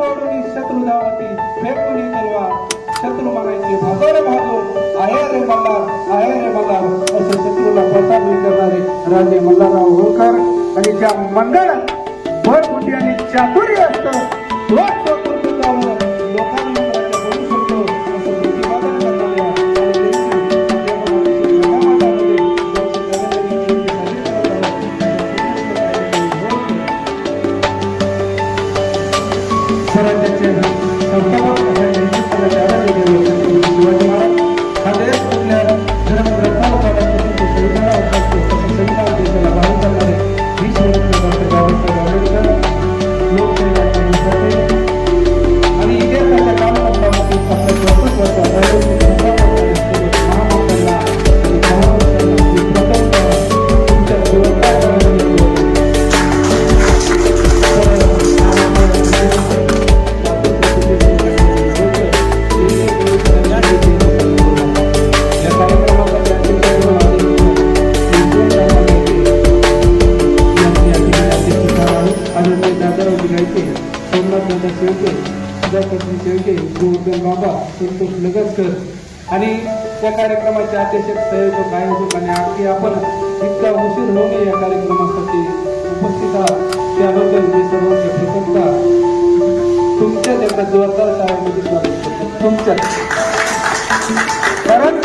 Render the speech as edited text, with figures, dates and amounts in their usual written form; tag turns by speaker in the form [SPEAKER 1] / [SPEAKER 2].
[SPEAKER 1] सोडून शत्रू धावती फेकून तलवार शत्रू म्हणायचे भाजर भाजून आहे रे मल्हार असे शत्रूला प्रतापी करणारे राजे मल्हारराव होळकर. आणि ज्या मंडळात भरभुटी आणि चातुर्य असतं तोच तो कर्तृत्वावर लोकांना बोलू शकतो असं प्रतिपादन करणाऱ्या स्वराज्याचे संस्थापक शिवाजी महाराज हा देश कुठल्या धर्मग्रंथाला संविधान देशाला बाहेर करणारे डॉक्टर बाबासाहेब आंबेडकर लोकशाही आणि इतिहासाच्या कालखंडामध्ये आपल्या 24 वर्षात बाबा संतोष लगतकर आणि त्या कार्यक्रमाचे अध्यक्ष संयोजक आयोजक आणि अगदी आपण इतका उशीर होऊ नये या कार्यक्रमासाठी उपस्थित आहात त्याबद्दल मी सर्वांची प्रशंसा तुमच्याच एका जोरदार शाळेमध्ये स्वागत करतो तुमच्या कारण